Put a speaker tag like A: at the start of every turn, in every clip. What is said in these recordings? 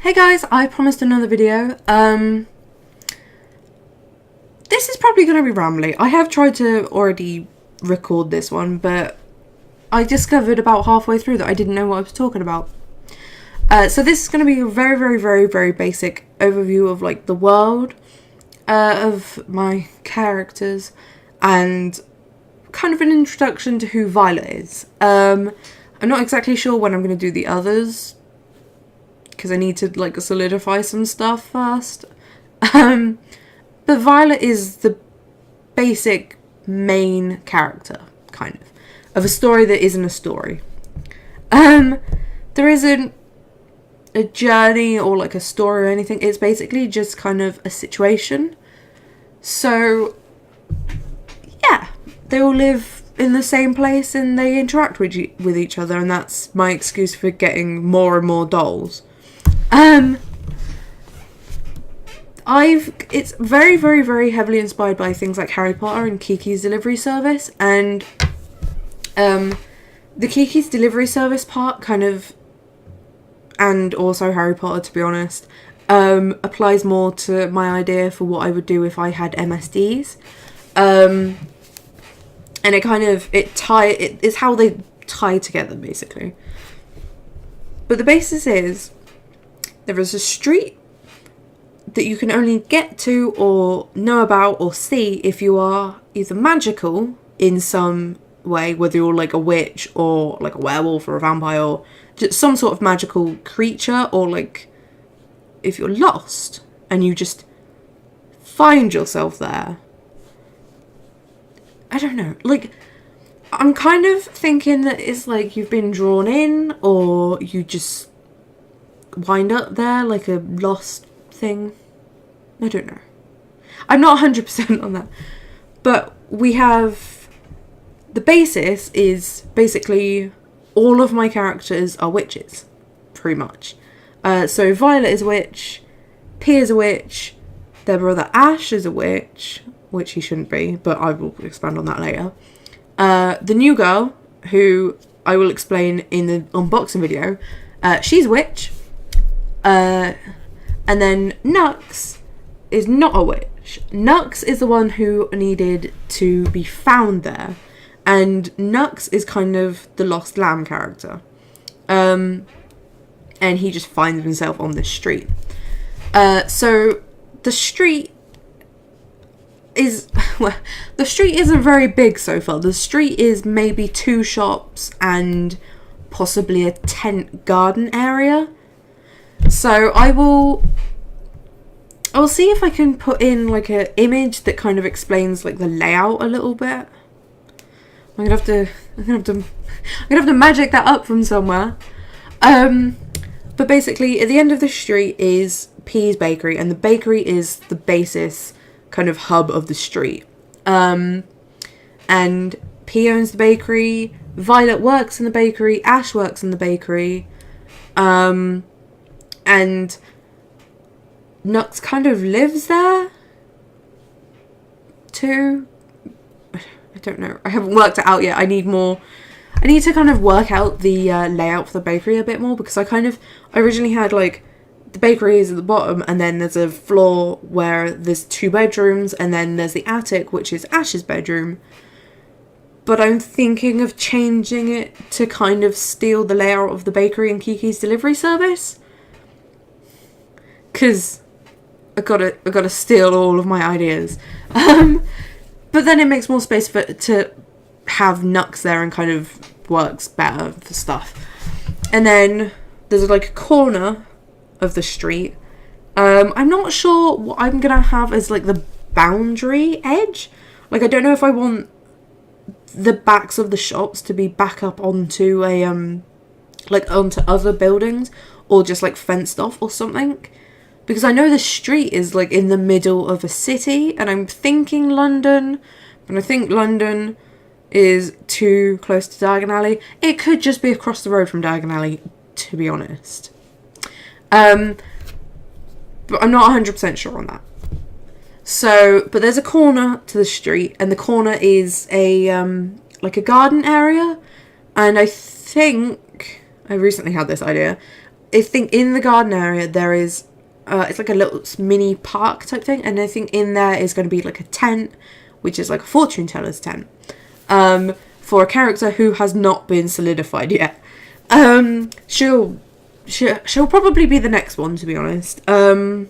A: Hey guys, I promised another video. This is probably going to be rambly. I have tried to already record this one, but I discovered about halfway through that I didn't know what I was talking about. So this is going to be a very, very, very, very basic overview of like the world of my characters and kind of an introduction to who Violet is. I'm not exactly sure when I'm going to do the others, because I need to like solidify some stuff first. But Violet is the basic main character, kind of a story that isn't a story. There isn't a journey or like a story or anything. It's basically just kind of a situation. So yeah, they all live in the same place and they interact with each other, and that's my excuse for getting more and more dolls. It's very, very, very heavily inspired by things like Harry Potter and Kiki's Delivery Service, and the Kiki's Delivery Service part kind of, and also Harry Potter, to be honest, applies more to my idea for what I would do if I had MSDs. And it kind of, it's how they tie together, basically. But the basis is, there is a street that you can only get to or know about or see if you are either magical in some way, whether you're like a witch or like a werewolf or a vampire or just some sort of magical creature, or like if you're lost and you just find yourself there. I don't know, like, I'm kind of thinking that it's like you've been drawn in, or you just wind up there like a lost thing. I don't know. I'm not 100% on that. But we have, the basis is basically all of my characters are witches, pretty much. So Violet is a witch, P is a witch, their brother Ash is a witch, which he shouldn't be, but I will expand on that later. The new girl, who I will explain in the unboxing video, she's a witch. And then Nux is not a witch. Nux is the one who needed to be found there, and Nux is kind of the lost lamb character. And he just finds himself on this street. So the street is, well, the street isn't very big so far. The street is maybe 2 shops and possibly a tent garden area. So I'll see if I can put in like an image that kind of explains like the layout a little bit. I'm gonna have to magic that up from somewhere. But basically at the end of the street is P's bakery, and the bakery is the basis kind of hub of the street. And P owns the bakery, Violet works in the bakery, Ash works in the bakery, and Nux kind of lives there too. I don't know. I haven't worked it out yet. I need to kind of work out the layout for the bakery a bit more, because I originally had like the bakery is at the bottom, and then there's a floor where there's 2 bedrooms, and then there's the attic, which is Ash's bedroom. But I'm thinking of changing it to kind of steal the layout of the bakery and Kiki's Delivery Service, because I gotta steal all of my ideas. But then it makes more space to have Nux there, and kind of works better for stuff. And then there's like a corner of the street. I'm not sure what I'm gonna have as like the boundary edge. Like, I don't know if I want the backs of the shops to be back up onto a onto other buildings, or just like fenced off or something. Because I know the street is like in the middle of a city, and I'm thinking London, but I think London is too close to Diagon Alley. It could just be across the road from Diagon Alley, to be honest. But I'm not 100% sure on that. So, but there's a corner to the street, and the corner is a like a garden area, and I think I recently had this idea. I think in the garden area there is, it's like a little mini park type thing, and I think in there is going to be like a tent, which is like a fortune teller's tent, for a character who has not been solidified yet. She'll probably be the next one, to be honest. I've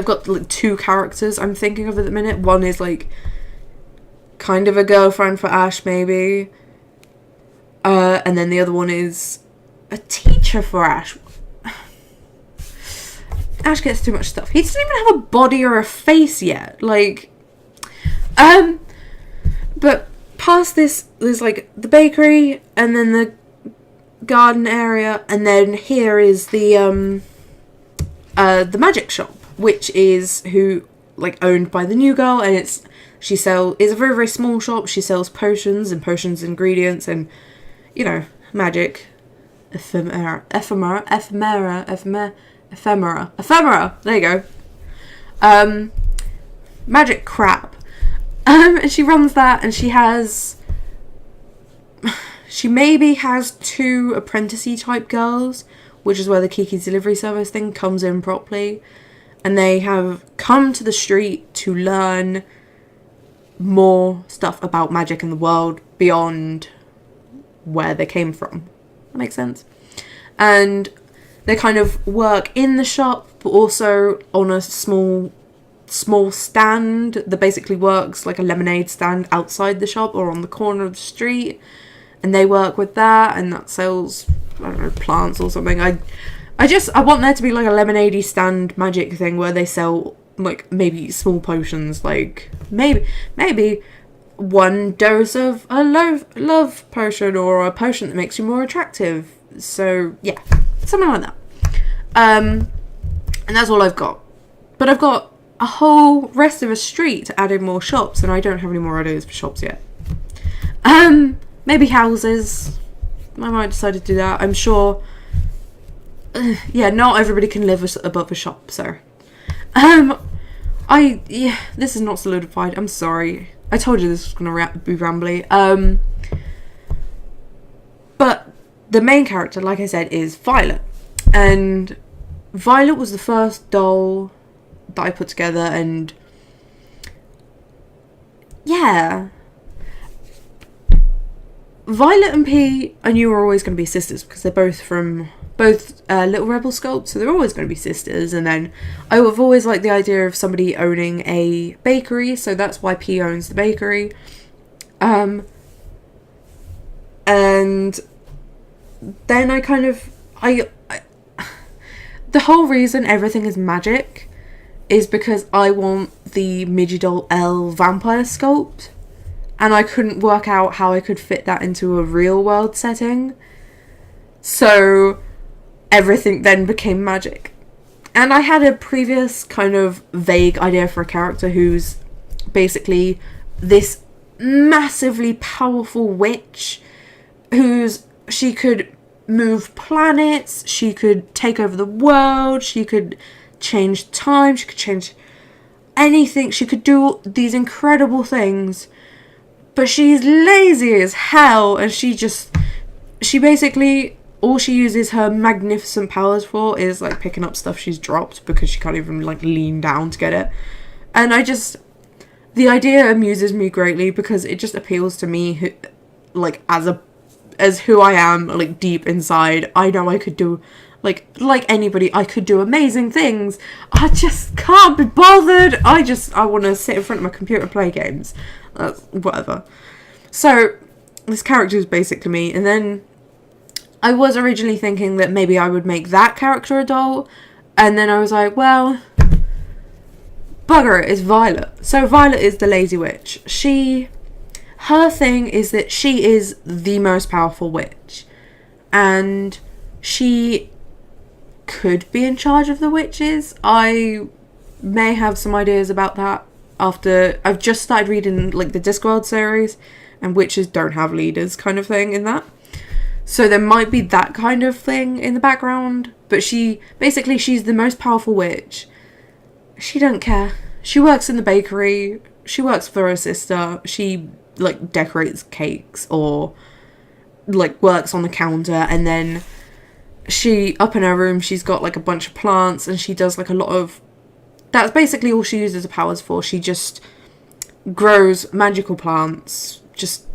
A: got like 2 characters I'm thinking of at the minute. One is like kind of a girlfriend for Ash, maybe. And then the other one is a teacher for Ash. Ash gets too much stuff. He doesn't even have a body or a face yet. Like, but past this, there's like the bakery, and then the garden area, and then here is the magic shop, which is owned by the new girl, and it's a very, very small shop. She sells potions and potions ingredients and, you know, magic ephemera. There you go. Magic crap. And she runs that, and she maybe has 2 apprentice-y type girls, which is where the Kiki's delivery service thing comes in properly. And they have come to the street to learn more stuff about magic in the world beyond where they came from. That makes sense. And they kind of work in the shop, but also on a small stand that basically works like a lemonade stand outside the shop or on the corner of the street. And they work with that, and that sells, I don't know, plants or something. I want there to be like a lemonade-y stand magic thing where they sell like maybe small potions, like maybe 1 dose of a love potion, or a potion that makes you more attractive. So yeah, something like that. And that's all I've got. But I've got a whole rest of a street to add in more shops, and I don't have any more ideas for shops yet. Maybe houses. I might decide to do that. I'm sure. Yeah, not everybody can live above a shop, so. This is not solidified. I'm sorry. I told you this was gonna be rambly. But the main character, like I said, is Violet, and Violet was the first doll that I put together, and yeah. Violet and P, I knew were always going to be sisters because they're both from Little Rebel Sculpt, so they're always going to be sisters. And then I've always liked the idea of somebody owning a bakery, so that's why P owns the bakery. And then I the whole reason everything is magic is because I want the Midgey L vampire sculpt. And I couldn't work out how I could fit that into a real world setting. So everything then became magic. And I had a previous kind of vague idea for a character who's basically this massively powerful witch she could move planets, she could take over the world, she could change time, she could change anything, she could do these incredible things. But she's lazy as hell, and she basically, all she uses her magnificent powers for is like picking up stuff she's dropped because she can't even like lean down to get it. And the idea amuses me greatly because it just appeals to me, as who I am, like deep inside. I know I could do, like anybody, I could do amazing things. I just can't be bothered. I want to sit in front of my computer and play games. Whatever. So this character is basically me, and then I was originally thinking that maybe I would make that character a doll, and then I was like, well, bugger it, it's Violet. So Violet is the lazy witch. Her thing is that she is the most powerful witch, and she could be in charge of the witches. I may have some ideas about that after I've just started reading like the Discworld series, and witches don't have leaders kind of thing in that. So there might be that kind of thing in the background, but she's the most powerful witch. She don't care. She works in the bakery, she works for her sister, she like decorates cakes or like works on the counter, and then she, up in her room, she's got like a bunch of plants, and she does like a lot of, that's basically all she uses her powers for. She just grows magical plants, just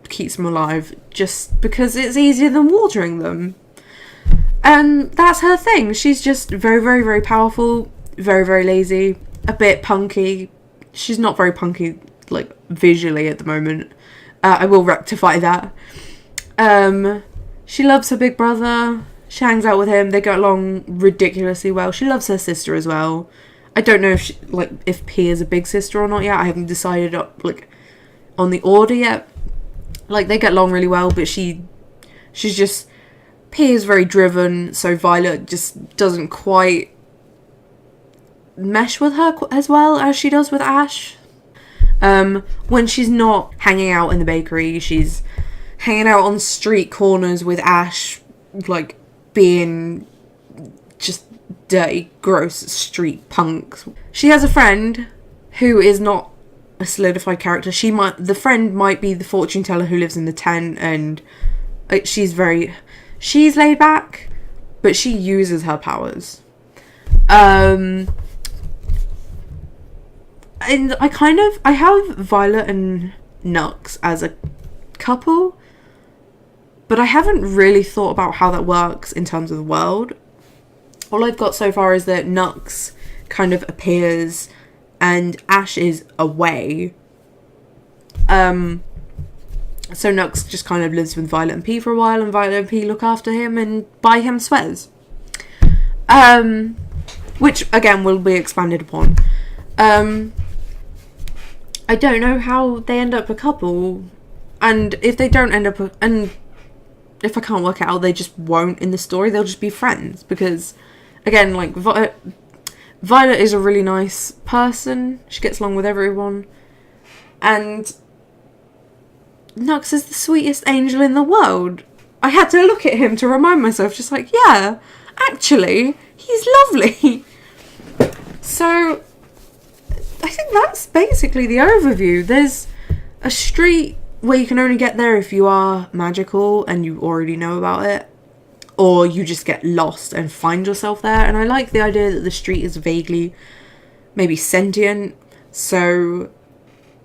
A: keeps them alive, just because it's easier than watering them. And that's her thing. She's just very, very, very powerful, very, very lazy, a bit punky. She's not very punky, like, visually at the moment. I will rectify that. She loves her big brother. She hangs out with him. They get along ridiculously well. She loves her sister as well. I don't know if if P is a big sister or not yet. I haven't decided on the order yet. Like, they get along really well, but she's just, P is very driven, so Violet just doesn't quite mesh with her as well as she does with Ash. When she's not hanging out in the bakery, she's hanging out on street corners with Ash, like, being just dirty, gross street punks. She has a friend who is not a solidified character. The friend might be the fortune teller who lives in the tent, and she's laid back, but she uses her powers. And I have Violet and Nux as a couple, but I haven't really thought about how that works in terms of the world. All I've got so far is that Nux kind of appears and Ash is away. So Nux just kind of lives with Violet and P for a while, and Violet and P look after him and buy him sweaters. Which, again, will be expanded upon. I don't know how they end up a couple, and if they don't end up, and if I can't work it out, they just won't in the story. They'll just be friends, because, again, like, Violet is a really nice person. She gets along with everyone, and Nux is the sweetest angel in the world. I had to look at him to remind myself, just like, yeah, actually, he's lovely. So I think that's basically the overview. There's a street where you can only get there if you are magical and you already know about it, or you just get lost and find yourself there. And I like the idea that the street is vaguely maybe sentient, so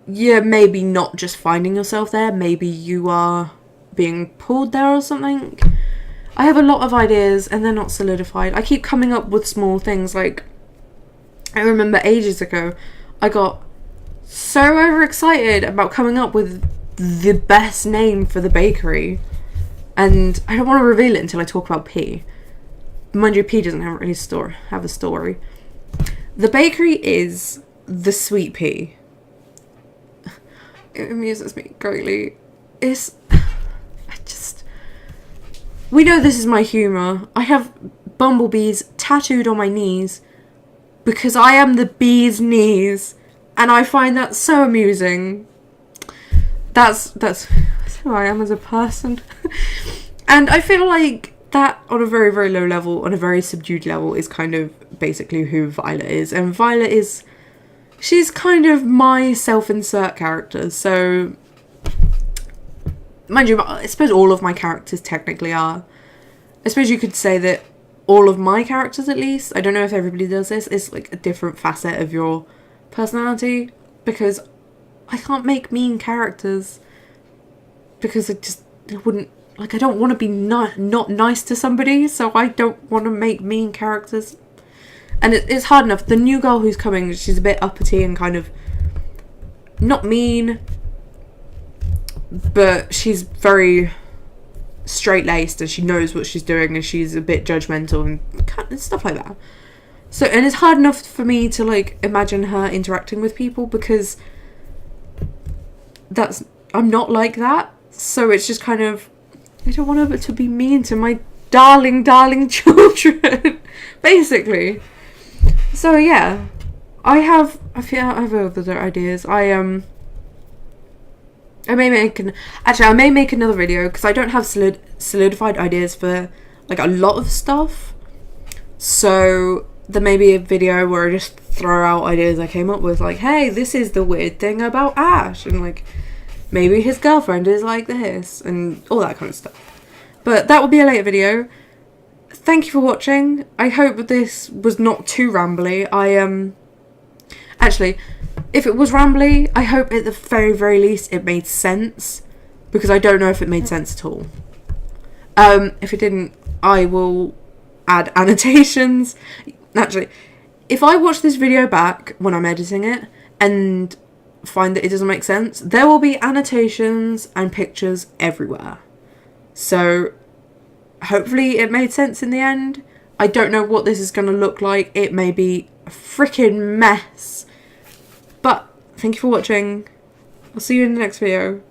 A: you're maybe not just finding yourself there, maybe you are being pulled there or something. I have a lot of ideas and they're not solidified. I keep coming up with small things. Like, I remember ages ago I got so overexcited about coming up with the best name for the bakery, and I don't want to reveal it until I talk about P. Mind you, P doesn't really have a story. The bakery is the Sweet Pea. It amuses me greatly. We know this is my humour. I have bumblebees tattooed on my knees because I am the bee's knees, and I find that so amusing. That's who I am as a person. And I feel like that, on a very, very low level, on a very subdued level, is kind of basically who Violet is. And Violet is, she's kind of my self-insert character. So, mind you, I suppose all of my characters technically are. I suppose you could say that all of my characters, at least, I don't know if everybody does this, is like a different facet of your personality, because I can't make mean characters, because I wouldn't, like, I don't want to be not nice to somebody, so I don't want to make mean characters. And it's hard enough. The new girl who's coming, she's a bit uppity and kind of not mean, but she's very straight-laced and she knows what she's doing, and she's a bit judgmental and stuff like that. So, and it's hard enough for me to, like, imagine her interacting with people, because I'm not like that. So it's just kind of, I don't want her to be mean to my darling, darling children, basically. So yeah, I have other ideas. I may make another video, because I don't have solidified ideas for, like, a lot of stuff. So there may be a video where I just throw out ideas I came up with, like, hey, this is the weird thing about Ash, and, like, maybe his girlfriend is like this, and all that kind of stuff. But that will be a later video. thank you for watching. I hope this was not too rambly. Actually, if it was rambly, I hope at the very, very least it made sense, because I don't know if it made sense at all. If it didn't, I will add annotations. Actually, if I watch this video back when I'm editing it and find that it doesn't make sense, there will be annotations and pictures everywhere. So hopefully it made sense in the end. I don't know what this is going to look like. It may be a freaking mess. But thank you for watching. I'll see you in the next video.